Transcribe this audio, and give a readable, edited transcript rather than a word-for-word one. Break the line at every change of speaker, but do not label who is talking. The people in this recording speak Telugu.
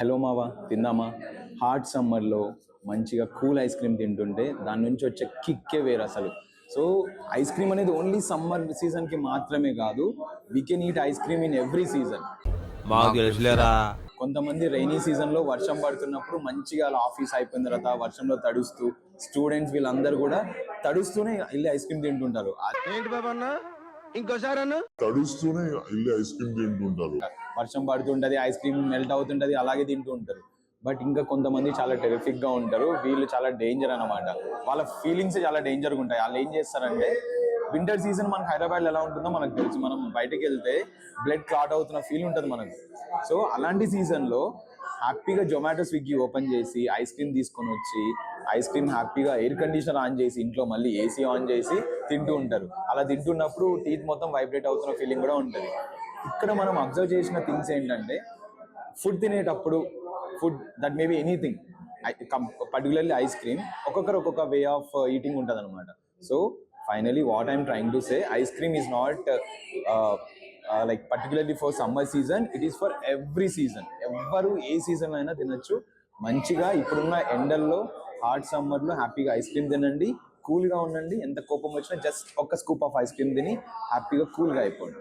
హలో మావా తిందామా. హాట్ సమ్మర్లో మంచిగా కూల్ ఐస్ క్రీమ్ తింటుంటే దాని నుంచి వచ్చే కిక్కే వేరు అసలు. సో ఐస్ క్రీమ్ అనేది ఓన్లీ సమ్మర్ సీజన్కి మాత్రమే కాదు, we can eat ice cream in every season.
మాకు తెలుసులేరా.
కొంతమంది రైనీ సీజన్లో వర్షం పడుతున్నప్పుడు మంచిగా అలా ఆఫీస్ అయిపోయిన తర్వాత వర్షంలో తడుస్తూ స్టూడెంట్స్ వీళ్ళందరూ కూడా తడుస్తూనే వెళ్ళి ఐస్ క్రీమ్ తింటుంటారు.
ఏంటి బాబా అన్న ఇంకోసారి అన్న
తడుస్తూనే వెళ్ళి ఐస్ క్రీమ్ తింటుంటారు.
వర్షం పడుతుంటది, ఐస్ క్రీమ్ మెల్ట్ అవుతుంటది, అలాగే తింటూ ఉంటారు. బట్ ఇంకా కొంతమంది చాలా టెరిఫిక్ గా ఉంటారు, వీళ్ళు చాలా డేంజర్ అన్నమాట. వాళ్ళ ఫీలింగ్స్ చాలా డేంజర్గా ఉంటాయి. వాళ్ళు ఏం చేస్తారంటే, వింటర్ సీజన్ మనకు హైదరాబాద్ ఎలా ఉంటుందో మనకు తెలుసు. మనం బయటకు వెళ్తే బ్లడ్ క్లాట్ అవుతున్న ఫీల్ ఉంటుంది మనకు. సో అలాంటి సీజన్లో హ్యాపీగా జొమాటో స్విగ్గీ ఓపెన్ చేసి ఐస్ క్రీమ్ తీసుకొని వచ్చి ఐస్ క్రీమ్ హ్యాపీగా ఎయిర్ కండిషనర్ ఆన్ చేసి ఇంట్లో మళ్ళీ ఏసీ ఆన్ చేసి తింటూ ఉంటారు. అలా తింటున్నప్పుడు టీత్ మొత్తం వైబ్రేట్ అవుతున్న ఫీలింగ్ కూడా ఉంటుంది. ఇక్కడ మనం అబ్జర్వ్ చేసిన థింగ్స్ ఏంటంటే, ఫుడ్ తినేటప్పుడు food that may be anything, particularly ice cream, ఒక్కొక్కరు ఒక్కొక్క వే ఆఫ్ ఈటింగ్ ఉంటుంది అనమాట. So finally what I'm trying to say, ice cream is not like particularly for summer season, it is for every season. ఎవ్వరు ఏ సీజన్ అయినా తినచ్చు మంచిగా. ఇప్పుడున్న ఎండల్లో హాట్ సమ్మర్లో హ్యాపీగా ఐస్ క్రీమ్ తినండి, కూల్గా ఉండండి. ఎంత కోపం వచ్చినా జస్ట్ ఒక స్కూప్ ఆఫ్ ఐస్ క్రీమ్ తిని హ్యాపీగా కూల్గా అయిపోండి.